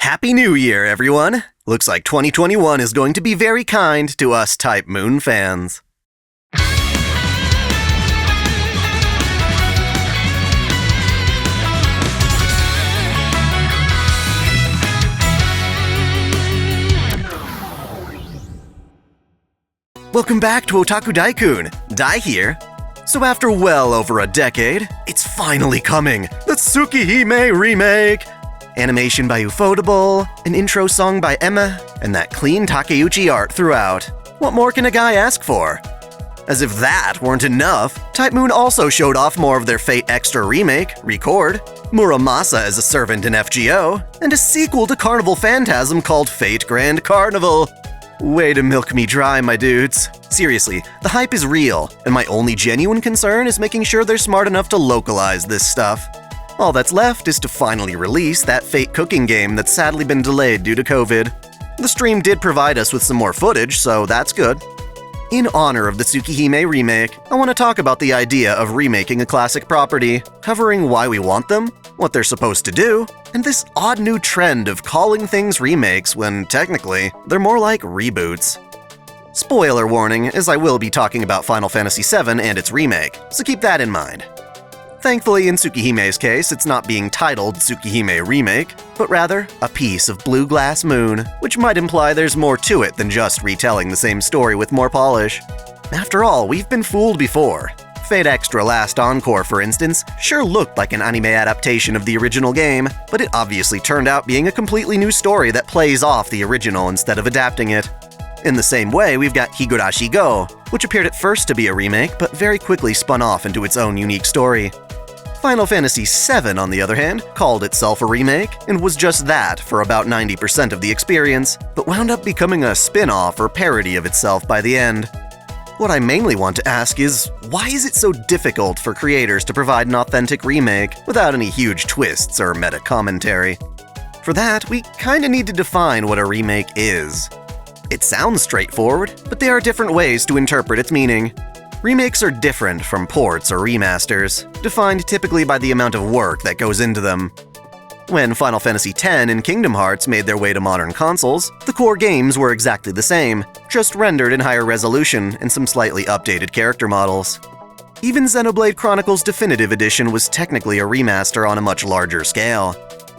Happy New Year, everyone! Looks like 2021 is going to be very kind to us Type Moon fans. Welcome back to Otaku Daikun. Dai here. So after well over a decade, it's finally coming! The Tsukihime remake! Animation by Ufotable, an intro song by Emma, and that clean Takeuchi art throughout. What more can a guy ask for? As if that weren't enough, Type Moon also showed off more of their Fate Extra remake, Record, Muramasa as a servant in FGO, and a sequel to Carnival Phantasm called Fate Grand Carnival. Way to milk me dry, my dudes. Seriously, the hype is real, and my only genuine concern is making sure they're smart enough to localize this stuff. All that's left is to finally release that Fate cooking game that's sadly been delayed due to COVID. The stream did provide us with some more footage, so that's good. In honor of the Tsukihime remake, I want to talk about the idea of remaking a classic property, covering why we want them, what they're supposed to do, and this odd new trend of calling things remakes when, technically, they're more like reboots. Spoiler warning, as I will be talking about Final Fantasy VII and its remake, so keep that in mind. Thankfully, in Tsukihime's case, it's not being titled Tsukihime Remake, but rather a piece of Blue Glass Moon, which might imply there's more to it than just retelling the same story with more polish. After all, we've been fooled before. Fate Extra Last Encore, for instance, sure looked like an anime adaptation of the original game, but it obviously turned out being a completely new story that plays off the original instead of adapting it. In the same way, we've got Higurashi Go, which appeared at first to be a remake, but very quickly spun off into its own unique story. Final Fantasy VII, on the other hand, called itself a remake, and was just that for about 90% of the experience, but wound up becoming a spin-off or parody of itself by the end. What I mainly want to ask is, why is it so difficult for creators to provide an authentic remake without any huge twists or meta-commentary? For that, we kinda need to define what a remake is. It sounds straightforward, but there are different ways to interpret its meaning. Remakes are different from ports or remasters, defined typically by the amount of work that goes into them. When Final Fantasy X and Kingdom Hearts made their way to modern consoles, the core games were exactly the same, just rendered in higher resolution and some slightly updated character models. Even Xenoblade Chronicles Definitive Edition was technically a remaster on a much larger scale.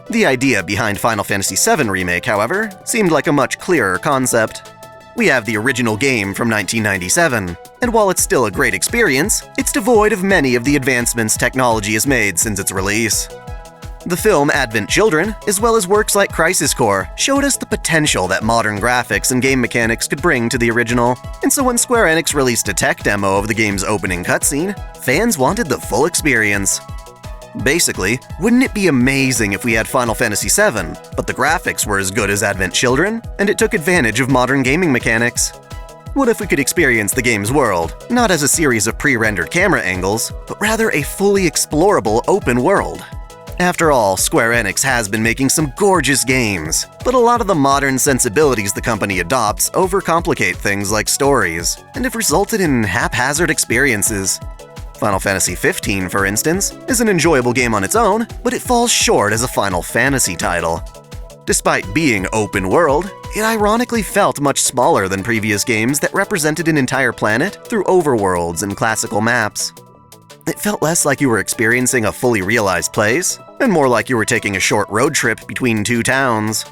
The idea behind Final Fantasy VII Remake, however, seemed like a much clearer concept. We have the original game from 1997, and while it's still a great experience, it's devoid of many of the advancements technology has made since its release. The film Advent Children, as well as works like Crisis Core, showed us the potential that modern graphics and game mechanics could bring to the original, and so when Square Enix released a tech demo of the game's opening cutscene, fans wanted the full experience. Basically, wouldn't it be amazing if we had Final Fantasy VII, but the graphics were as good as Advent Children, and it took advantage of modern gaming mechanics? What if we could experience the game's world, not as a series of pre-rendered camera angles, but rather a fully explorable open world? After all, Square Enix has been making some gorgeous games, but a lot of the modern sensibilities the company adopts overcomplicate things like stories, and have resulted in haphazard experiences. Final Fantasy XV, for instance, is an enjoyable game on its own, but it falls short as a Final Fantasy title. Despite being open world, it ironically felt much smaller than previous games that represented an entire planet through overworlds and classical maps. It felt less like you were experiencing a fully realized place, and more like you were taking a short road trip between two towns.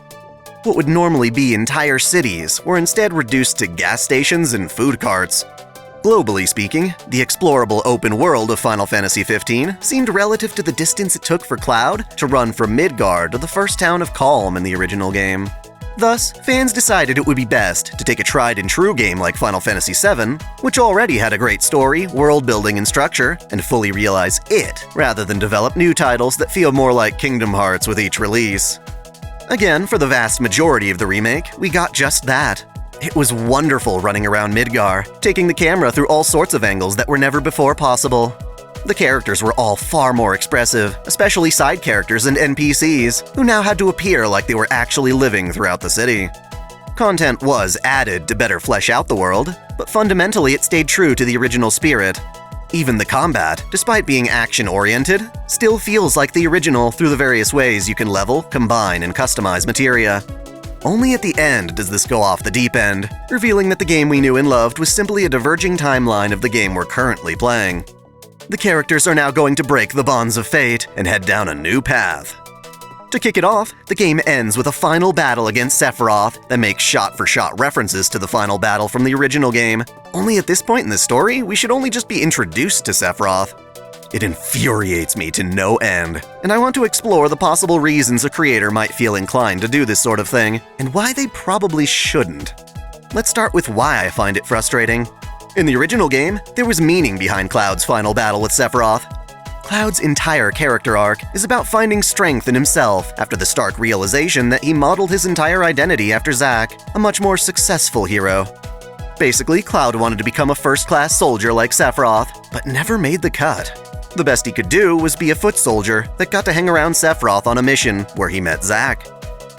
What would normally be entire cities were instead reduced to gas stations and food carts. Globally speaking, the explorable open world of Final Fantasy XV seemed relative to the distance it took for Cloud to run from Midgard to the first town of Kalm in the original game. Thus, fans decided it would be best to take a tried-and-true game like Final Fantasy VII, which already had a great story, world building, and structure, and fully realize it, rather than develop new titles that feel more like Kingdom Hearts with each release. Again, for the vast majority of the remake, we got just that. It was wonderful running around Midgar, taking the camera through all sorts of angles that were never before possible. The characters were all far more expressive, especially side characters and NPCs, who now had to appear like they were actually living throughout the city. Content was added to better flesh out the world, but fundamentally it stayed true to the original spirit. Even the combat, despite being action-oriented, still feels like the original through the various ways you can level, combine, and customize materia. Only at the end does this go off the deep end, revealing that the game we knew and loved was simply a diverging timeline of the game we're currently playing. The characters are now going to break the bonds of fate and head down a new path. To kick it off, the game ends with a final battle against Sephiroth that makes shot-for-shot references to the final battle from the original game. Only at this point in the story, we should only just be introduced to Sephiroth. It infuriates me to no end, and I want to explore the possible reasons a creator might feel inclined to do this sort of thing, and why they probably shouldn't. Let's start with why I find it frustrating. In the original game, there was meaning behind Cloud's final battle with Sephiroth. Cloud's entire character arc is about finding strength in himself after the stark realization that he modeled his entire identity after Zack, a much more successful hero. Basically, Cloud wanted to become a first-class soldier like Sephiroth, but never made the cut. The best he could do was be a foot soldier that got to hang around Sephiroth on a mission where he met Zack.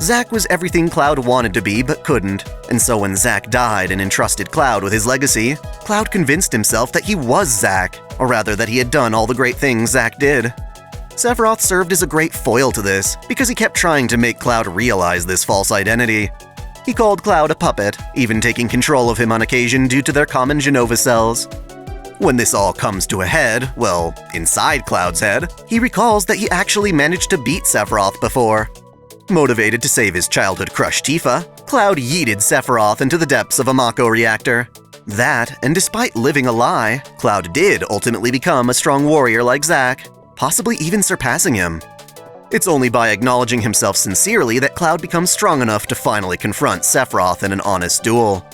Zack was everything Cloud wanted to be but couldn't, and so when Zack died and entrusted Cloud with his legacy, Cloud convinced himself that he was Zack, or rather that he had done all the great things Zack did. Sephiroth served as a great foil to this, because he kept trying to make Cloud realize this false identity. He called Cloud a puppet, even taking control of him on occasion due to their common Jenova cells. When this all comes to a head, well, inside Cloud's head, he recalls that he actually managed to beat Sephiroth before. Motivated to save his childhood crush Tifa, Cloud yeeted Sephiroth into the depths of a Mako reactor. That, and despite living a lie, Cloud did ultimately become a strong warrior like Zack, possibly even surpassing him. It's only by acknowledging himself sincerely that Cloud becomes strong enough to finally confront Sephiroth in an honest duel.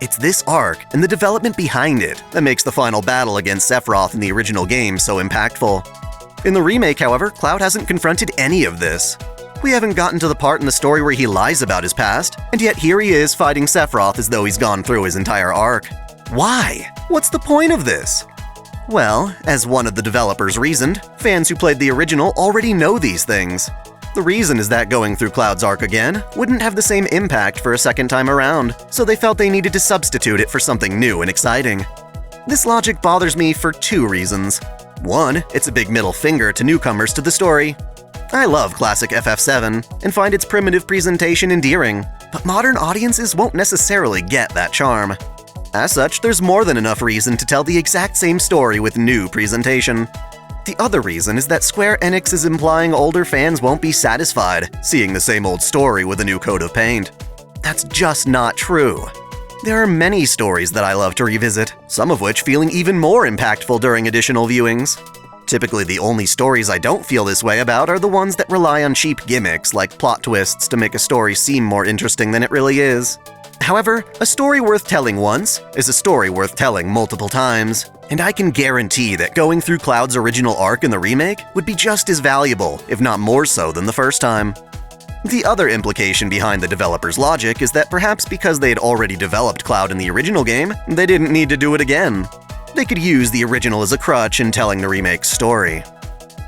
It's this arc and the development behind it that makes the final battle against Sephiroth in the original game so impactful. In the remake, however, Cloud hasn't confronted any of this. We haven't gotten to the part in the story where he lies about his past, and yet here he is fighting Sephiroth as though he's gone through his entire arc. Why? What's the point of this? Well, as one of the developers reasoned, fans who played the original already know these things. The reason is that going through Cloud's arc again wouldn't have the same impact for a second time around, so they felt they needed to substitute it for something new and exciting. This logic bothers me for two reasons. One, it's a big middle finger to newcomers to the story. I love classic FF7 and find its primitive presentation endearing, but modern audiences won't necessarily get that charm. As such, there's more than enough reason to tell the exact same story with new presentation. The other reason is that Square Enix is implying older fans won't be satisfied seeing the same old story with a new coat of paint. That's just not true. There are many stories that I love to revisit, some of which feeling even more impactful during additional viewings. Typically, the only stories I don't feel this way about are the ones that rely on cheap gimmicks like plot twists to make a story seem more interesting than it really is. However, a story worth telling once is a story worth telling multiple times, and I can guarantee that going through Cloud's original arc in the remake would be just as valuable, if not more so than the first time. The other implication behind the developer's logic is that perhaps because they had already developed Cloud in the original game, they didn't need to do it again. They could use the original as a crutch in telling the remake's story.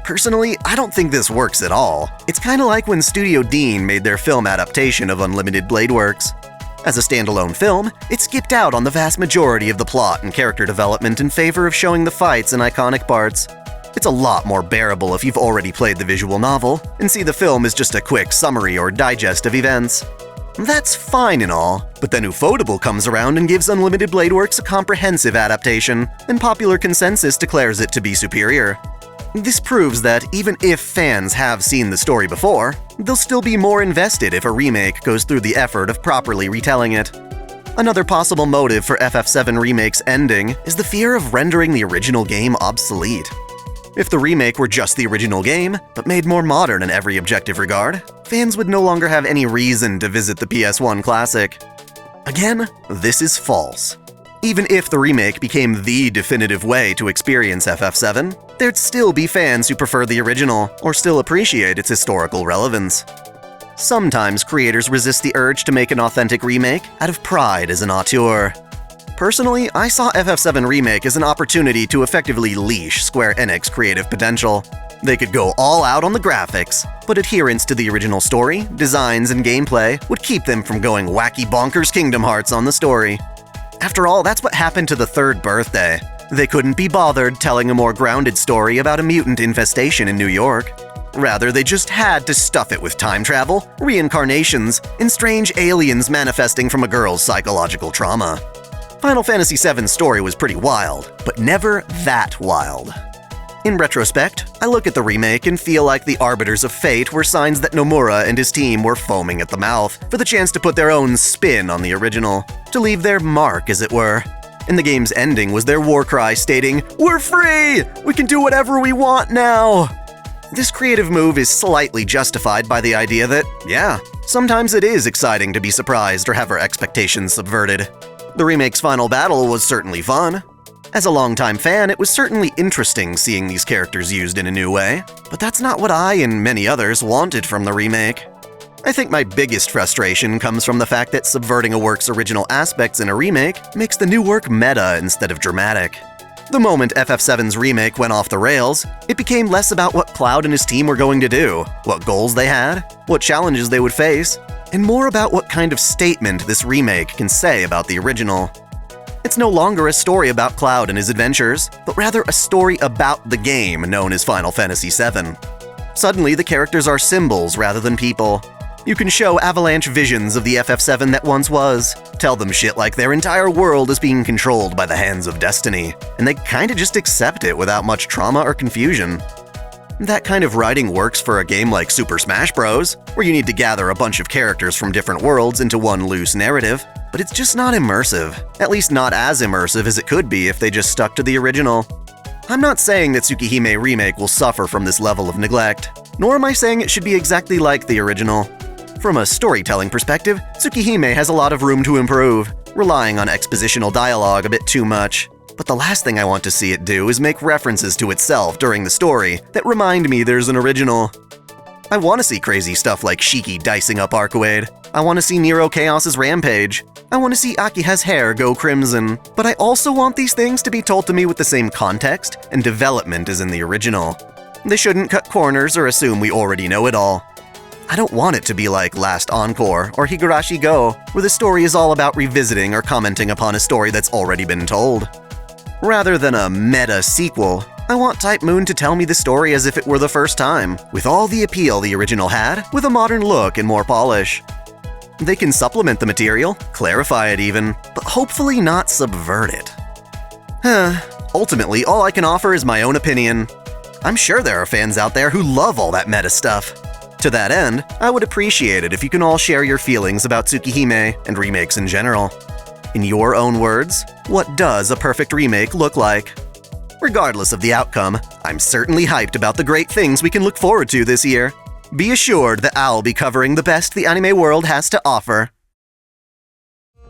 Personally, I don't think this works at all. It's kinda like when Studio Dean made their film adaptation of Unlimited Blade Works. As a standalone film, it skipped out on the vast majority of the plot and character development in favor of showing the fights and iconic parts. It's a lot more bearable if you've already played the visual novel and see the film as just a quick summary or digest of events. That's fine and all, but then Ufotable comes around and gives Unlimited Blade Works a comprehensive adaptation, and popular consensus declares it to be superior. This proves that even if fans have seen the story before, they'll still be more invested if a remake goes through the effort of properly retelling it. Another possible motive for FF7 Remake's ending is the fear of rendering the original game obsolete. If the remake were just the original game, but made more modern in every objective regard, fans would no longer have any reason to visit the PS1 classic. Again, this is false. Even if the remake became the definitive way to experience FF7, there'd still be fans who prefer the original or still appreciate its historical relevance. Sometimes creators resist the urge to make an authentic remake out of pride as an auteur. Personally, I saw FF7 Remake as an opportunity to effectively leash Square Enix creative potential. They could go all out on the graphics, but adherence to the original story, designs, and gameplay would keep them from going wacky bonkers Kingdom Hearts on the story. After all, that's what happened to the third birthday. They couldn't be bothered telling a more grounded story about a mutant infestation in New York. Rather, they just had to stuff it with time travel, reincarnations, and strange aliens manifesting from a girl's psychological trauma. Final Fantasy VII's story was pretty wild, but never that wild. In retrospect, I look at the remake and feel like the arbiters of fate were signs that Nomura and his team were foaming at the mouth for the chance to put their own spin on the original, to leave their mark, as it were. And the game's ending was their war cry stating, "We're free! We can do whatever we want now!" This creative move is slightly justified by the idea that, yeah, sometimes it is exciting to be surprised or have our expectations subverted. The remake's final battle was certainly fun. As a longtime fan, it was certainly interesting seeing these characters used in a new way, but that's not what I and many others wanted from the remake. I think my biggest frustration comes from the fact that subverting a work's original aspects in a remake makes the new work meta instead of dramatic. The moment FF7's remake went off the rails, it became less about what Cloud and his team were going to do, what goals they had, what challenges they would face, and more about what kind of statement this remake can say about the original. It's no longer a story about Cloud and his adventures, but rather a story about the game known as Final Fantasy VII. Suddenly, the characters are symbols rather than people. You can show Avalanche visions of the FF7 that once was, tell them shit like their entire world is being controlled by the hands of destiny, and they kinda just accept it without much trauma or confusion. That kind of writing works for a game like Super Smash Bros., where you need to gather a bunch of characters from different worlds into one loose narrative, but it's just not immersive, at least not as immersive as it could be if they just stuck to the original. I'm not saying that Tsukihime Remake will suffer from this level of neglect, nor am I saying it should be exactly like the original. From a storytelling perspective, Tsukihime has a lot of room to improve, relying on expositional dialogue a bit too much. But the last thing I want to see it do is make references to itself during the story that remind me there's an original. I want to see crazy stuff like Shiki dicing up Arcuade. I want to see Nero Chaos's rampage. I want to see Akiha's hair go crimson. But I also want these things to be told to me with the same context and development as in the original. They shouldn't cut corners or assume we already know it all. I don't want it to be like Last Encore or Higurashi Go, where the story is all about revisiting or commenting upon a story that's already been told. Rather than a meta sequel, I want Type Moon to tell me the story as if it were the first time, with all the appeal the original had, with a modern look and more polish. They can supplement the material, clarify it even, but hopefully not subvert it. Ultimately, all I can offer is my own opinion. I'm sure there are fans out there who love all that meta stuff. To that end, I would appreciate it if you can all share your feelings about Tsukihime and remakes in general. In your own words, what does a perfect remake look like? Regardless of the outcome, I'm certainly hyped about the great things we can look forward to this year. Be assured that I'll be covering the best the anime world has to offer.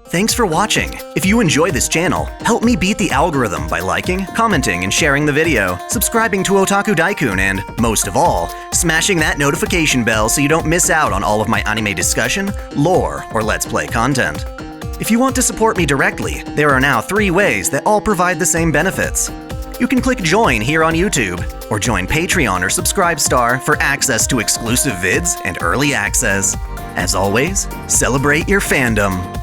Thanks for watching. If you enjoy this channel, help me beat the algorithm by liking, commenting, and sharing the video, subscribing to Otaku Daikun, and, most of all, smashing that notification bell so you don't miss out on all of my anime discussion, lore, or Let's Play content. If you want to support me directly, there are now 3 ways that all provide the same benefits. You can click Join here on YouTube, or join Patreon or Subscribestar for access to exclusive vids and early access. As always, celebrate your fandom.